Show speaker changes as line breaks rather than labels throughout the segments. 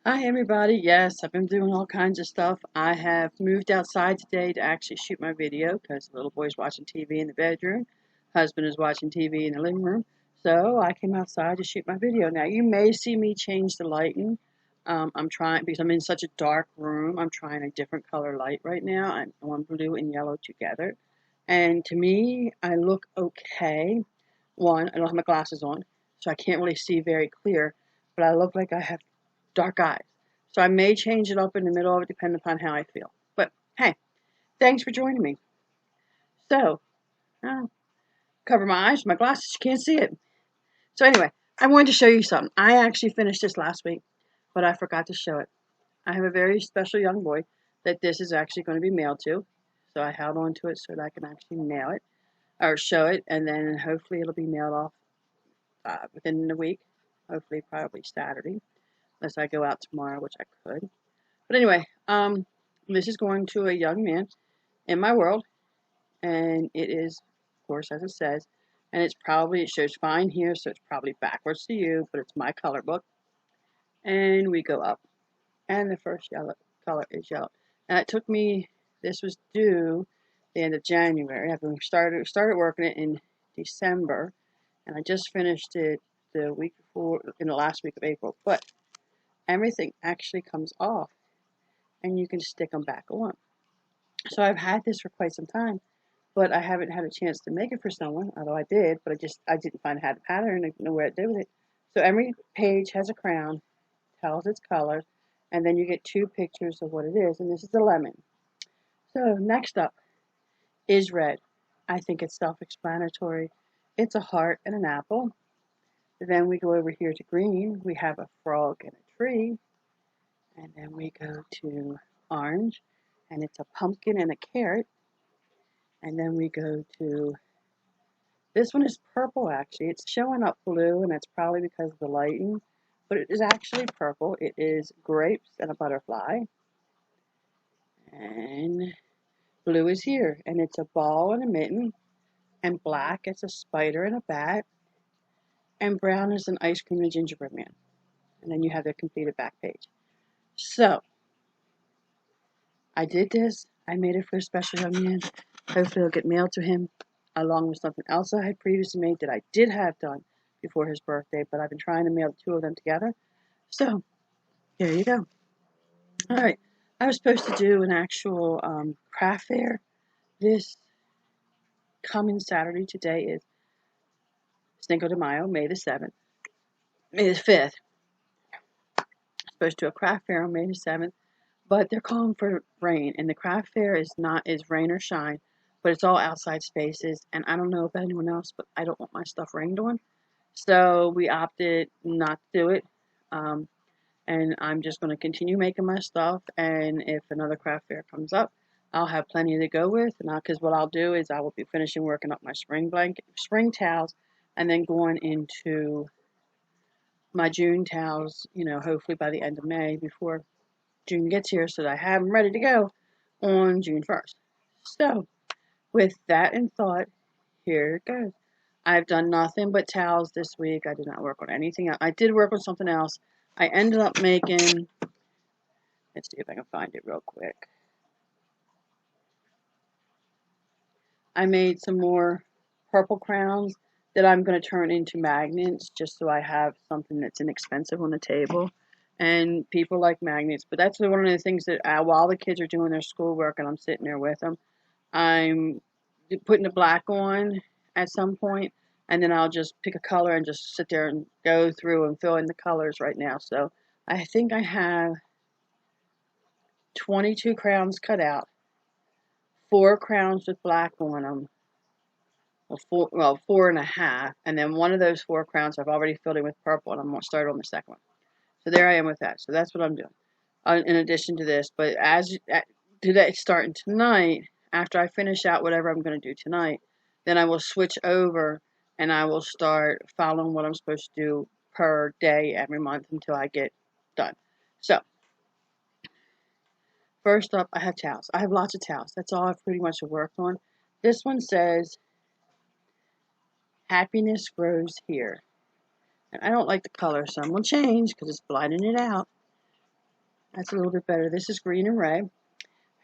Hi everybody, yes, I've been doing all kinds of stuff. I have moved outside today to actually shoot my video because the little boy's watching TV in the bedroom, husband is watching TV in the living room, so I came outside to shoot my video. Now you may see me change the lighting. I'm trying, because I'm in such a dark room, I'm trying a different color light right now. I want blue and yellow together, and to me, I look okay. One, I don't have my glasses on, so I can't really see very clear, but I look like I have dark eyes. So I may change it up in the middle of it, depending upon how I feel. But hey, thanks for joining me. So, I'll cover my eyes with my glasses. You can't see it. So anyway, I wanted to show you something. I actually finished this last week, but I forgot to show it. I have a very special young boy that this is actually going to be mailed to. So I held on to it so that I can actually mail it or show it, and then hopefully it'll be mailed off within the week. Hopefully, probably Saturday, unless I go out tomorrow, which I could. But anyway, this is going to a young man in my world, and it is, of course, as it says, and it shows fine here, so it's probably backwards to you, but it's my color book. And we go up, and the first yellow color is yellow. And it took me, this was due the end of January. I've been started working it in December, and I just finished it the week before, in the last week of April. But everything actually comes off, and you can stick them back on. So I've had this for quite some time, but I haven't had a chance to make it for someone, although I did, but I didn't find I had a pattern, I didn't know where to do with it. So every page has a crown, tells its color, and then you get two pictures of what it is, and this is the lemon. So next up is red. I think it's self-explanatory. It's a heart and an apple. Then we go over here to green. We have a frog and a tree. And then we go to orange, and it's a pumpkin and a carrot. And then we go to, this one is purple actually. It's showing up blue, and that's probably because of the lighting, but it is actually purple. It is grapes and a butterfly. And blue is here, and it's a ball and a mitten. And black, it's a spider and a bat. And brown is an ice cream and a gingerbread man. And then you have the completed back page. So, I did this. I made it for a special young man. Hopefully it'll get mailed to him, along with something else I had previously made that I did have done before his birthday, but I've been trying to mail the two of them together. So, here you go. All right. I was supposed to do an actual craft fair this coming Saturday. Today is Cinco de Mayo, May the 7th. May the 5th. Supposed to do a craft fair on May the 7th, but they're calling for rain, and the craft fair is rain or shine, but it's all outside spaces, and I don't know about anyone else, but I don't want my stuff rained on, so we opted not to do it, and I'm just going to continue making my stuff, and if another craft fair comes up, I'll have plenty to go with, and because what I'll do is I will be finishing working up my spring towels, and then going into my June towels, hopefully by the end of May, before June gets here, so that I have them ready to go on June 1st. So, with that in thought, here it goes. I've done nothing but towels this week. I did not work on anything else. I did work on something else. I ended up making, let's see if I can find it real quick. I made some more purple crowns that I'm going to turn into magnets, just so I have something that's inexpensive on the table. And people like magnets, but that's one of the things that while the kids are doing their schoolwork and I'm sitting there with them, I'm putting the black on at some point, and then I'll just pick a color and just sit there and go through and fill in the colors right now. So I think I have 22 crowns cut out, 4 crowns with black on them, four and a half, and then one of those 4 crowns I've already filled in with purple, and I'm going to start on the second one. So there I am with that. So that's what I'm doing in addition to this. But today, starting tonight, after I finish out whatever I'm going to do tonight, then I will switch over and I will start following what I'm supposed to do per day every month until I get done. So, first up, I have towels. I have lots of towels. That's all I've pretty much worked on. This one says, happiness grows here. And I don't like the color, so I'm going to change because it's blotting it out. That's a little bit better. This is green and red.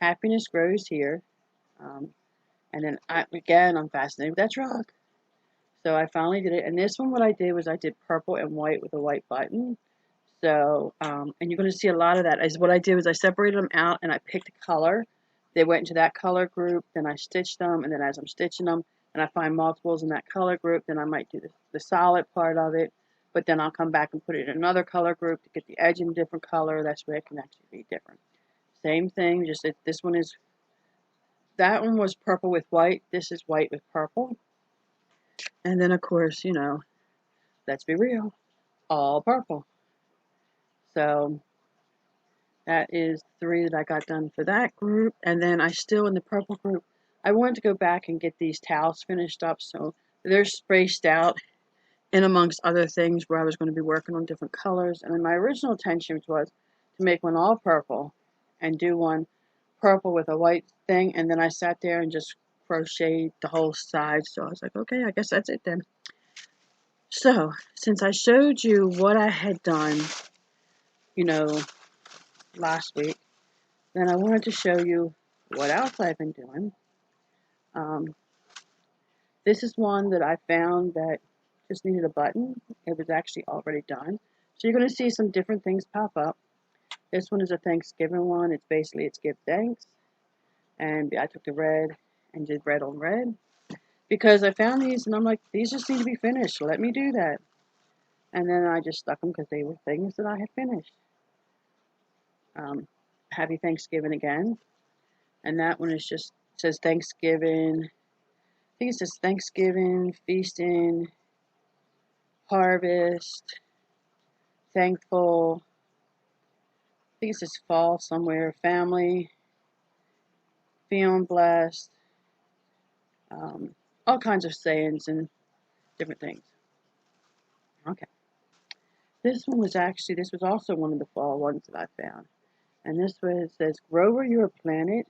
Happiness grows here. And then again, I'm fascinated with that truck. So I finally did it. And this one, what I did was I did purple and white with a white button. So, and you're going to see a lot of that. What I did was I separated them out and I picked a color. They went into that color group. Then I stitched them. And then as I'm stitching them and I find multiples in that color group, then I might do the solid part of it. But then I'll come back and put it in another color group to get the edge in a different color. That's where it can actually be different. Same thing, just this one is, that one was purple with white. This is white with purple. And then, of course, you know, let's be real, all purple. So that is 3 that I got done for that group. And then I still, in the purple group, I wanted to go back and get these towels finished up. So they're spaced out in amongst other things where I was going to be working on different colors. And then my original intention was to make one all purple and do one purple with a white thing. And then I sat there and just crocheted the whole side. So I was like, okay, I guess that's it then. So since I showed you what I had done, you know, last week, then I wanted to show you what else I've been doing. This is one that I found that just needed a button. It was actually already done. So you're going to see some different things pop up. This one is a Thanksgiving one. It's basically, it's give thanks. And I took the red and did red on red. Because I found these and I'm like, these just need to be finished. So let me do that. And then I just stuck them because they were things that I had finished. Happy Thanksgiving again. And that one is just, says Thanksgiving. I think it says Thanksgiving, feasting, harvest, thankful. I think it says fall somewhere, family, feeling blessed. All kinds of sayings and different things. Okay. This one was actually, this was also one of the fall ones that I found. And this one says, grow where you're planted.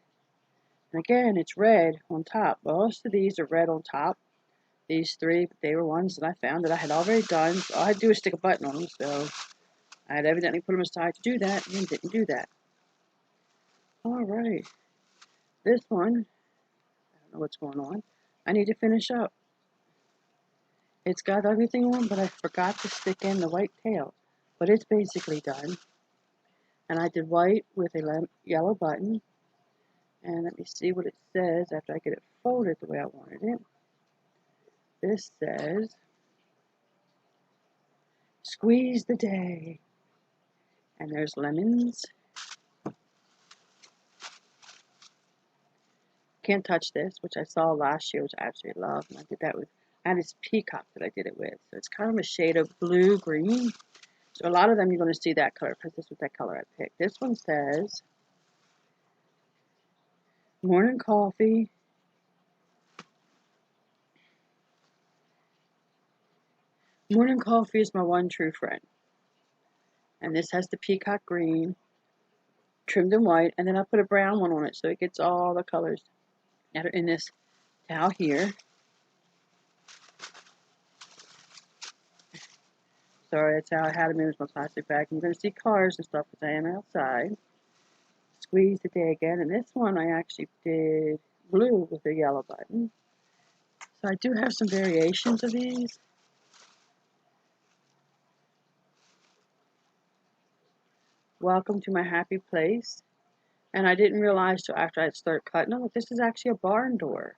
And again, it's red on top. Most of these are red on top. These 3, they were ones that I found that I had already done. So all I had to do was stick a button on them. So I had evidently put them aside to do that and didn't do that. All right. This one, I don't know what's going on. I need to finish up. It's got everything on, but I forgot to stick in the white tail. But it's basically done. And I did white with a yellow button. And let me see what it says after I get it folded the way I wanted it. This says, squeeze the day. And there's lemons. Can't touch this, which I saw last year, which I absolutely love. And I did that with, I had this peacock that I did it with. So it's kind of a shade of blue-green. So a lot of them you're going to see that color because this was that color I picked. This one says, morning coffee. Morning coffee is my one true friend. And this has the peacock green, trimmed in white, and then I put a brown one on it so it gets all the colors that are in this towel here. Sorry, that's how I had them in my plastic bag. You're going to see cars and stuff because I am outside. Squeeze the day again, and this one I actually did blue with a yellow button. So I do have some variations of these. Welcome to my happy place. And I didn't realize till after I started cutting them that this is actually a barn door.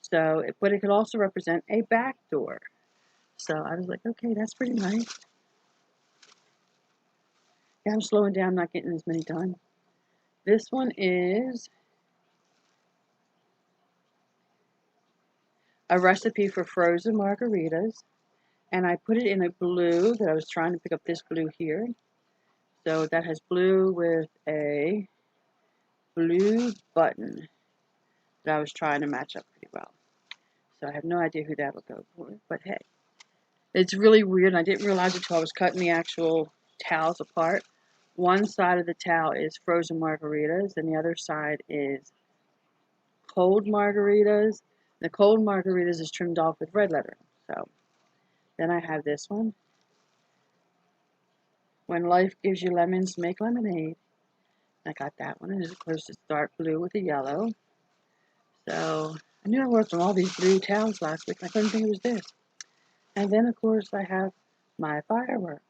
So, but it could also represent a back door. So I was like, okay, that's pretty nice. Yeah, I'm slowing down, not getting as many done. This one is a recipe for frozen margaritas. And I put it in a blue that I was trying to pick up this blue here. So that has blue with a blue button that I was trying to match up pretty well. So I have no idea who that will go for, but hey. It's really weird, and I didn't realize it until I was cutting the actual towels apart. One side of the towel is frozen margaritas, and the other side is cold margaritas. The cold margaritas is trimmed off with red lettering. So then I have this one. When life gives you lemons, make lemonade. I got that one, and of course it's dark blue with a yellow. So I knew I worked on all these blue towels last week. I couldn't think it was this. And then of course I have my fireworks.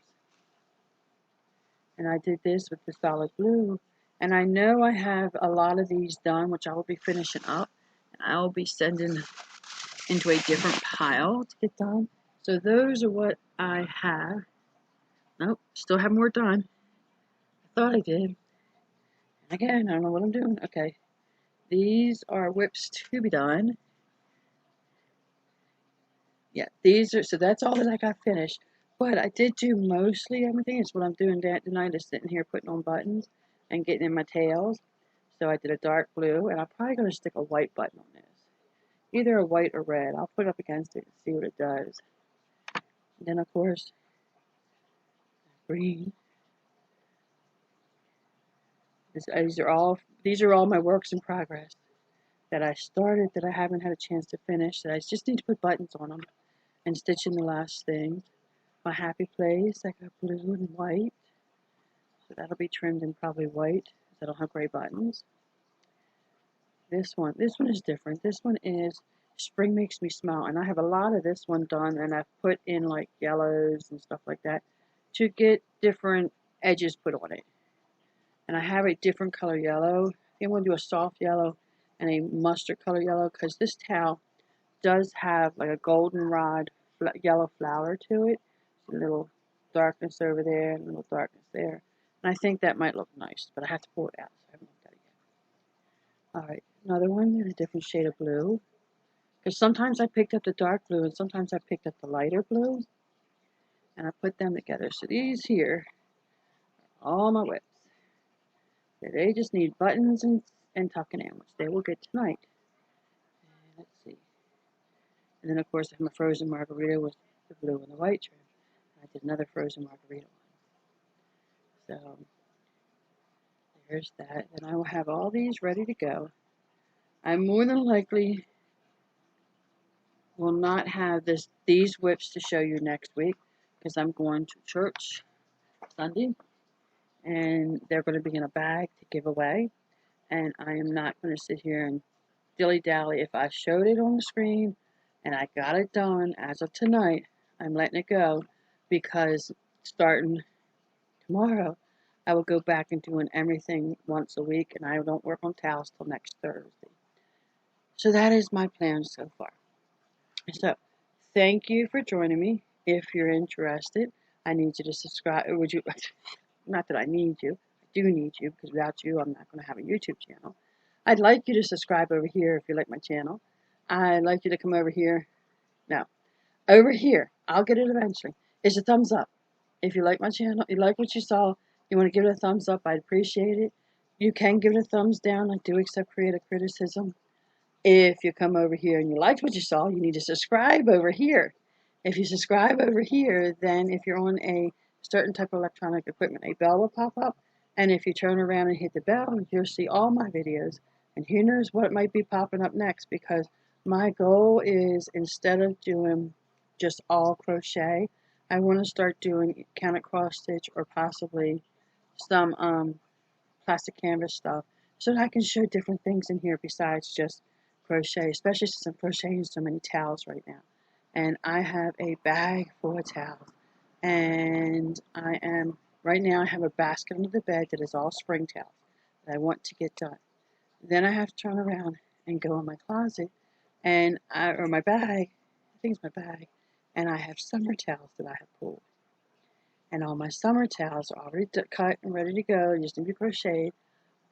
And I did this with the solid blue. And I know I have a lot of these done, which I will be finishing up. And I will be sending into a different pile to get done. So those are what I have. Nope, still have more done. I thought I did. Again, I don't know what I'm doing. Okay, these are WIPs to be done. Yeah, these are, so that's all that I got finished. But I did do mostly everything. It's what I'm doing tonight is sitting here putting on buttons and getting in my tails. So I did a dark blue, and I'm probably going to stick a white button on this. Either a white or red. I'll put it up against it and see what it does. And then, of course, green. These are all my works in progress that I started that I haven't had a chance to finish. That I just need to put buttons on them and stitch in the last thing. My happy place, I got blue and white. So that'll be trimmed in probably white. I don't have gray buttons. This one is different. This one is Spring Makes Me Smile, and I have a lot of this one done, and I've put in like yellows and stuff like that to get different edges put on it. And I have a different color yellow. I'm going to do a soft yellow and a mustard color yellow because this towel does have like a goldenrod yellow flower to it. A little darkness over there and a little darkness there. And I think that might look nice, but I have to pull it out, so I haven't looked at it yet. Alright, another one in a different shade of blue. Because sometimes I picked up the dark blue and sometimes I picked up the lighter blue. And I put them together. So these here are all my WIPs. They just need buttons and tucking in, which they will get tonight. And let's see. And then, of course, I have my frozen margarita with the blue and the white trim. I did another frozen margarita one. So, there's that. And I will have all these ready to go. I more than likely will not have these WIPs to show you next week because I'm going to church Sunday. And they're going to be in a bag to give away. And I am not going to sit here and dilly-dally. If I showed it on the screen and I got it done as of tonight, I'm letting it go because starting tomorrow, I will go back and doing everything once a week, and I don't work on towels till next Thursday. So that is my plan so far. So thank you for joining me. If you're interested, I need you to subscribe. Would you? Not that I need you. I do need you because without you, I'm not going to have a YouTube channel. I'd like you to subscribe over here if you like my channel. I'd like you to come over here. No, over here. I'll get it eventually. It's a thumbs up. If you like my channel, you like what you saw, you want to give it a thumbs up, I'd appreciate it. You can give it a thumbs down. I do accept creative criticism. If you come over here and you liked what you saw, you need to subscribe over here. If you subscribe over here, then if you're on a certain type of electronic equipment, a bell will pop up. And if you turn around and hit the bell, you'll see all my videos. And who knows what might be popping up next, because my goal is, instead of doing just all crochet, I want to start doing counted cross stitch or possibly some plastic canvas stuff so that I can show different things in here besides just crochet, especially since I'm crocheting so many towels right now. And I have a bag full of towels. And right now I have a basket under the bed that is all spring towels that I want to get done. Then I have to turn around and go in my closet or my bag, I think it's my bag, and I have summer towels that I have pulled. And all my summer towels are already cut and ready to go, just need to be crocheted.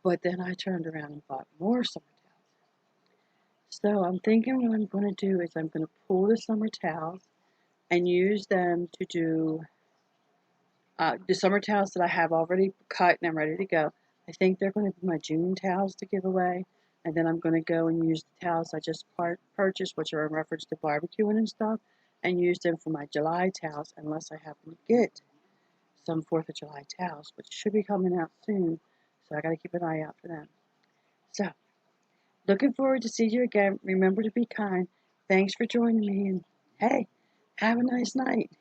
But then I turned around and bought more summer towels. So I'm thinking what I'm going to do is I'm going to pull the summer towels and use them to do the summer towels that I have already cut and I'm ready to go. I think they're going to be my June towels to give away. And then I'm going to go and use the towels I just purchased, which are in reference to barbecuing and stuff, and use them for my July towels, unless I happen to get some 4th of July towels, which should be coming out soon. So I got to keep an eye out for them. So, looking forward to see you again. Remember to be kind. Thanks for joining me. And hey, have a nice night.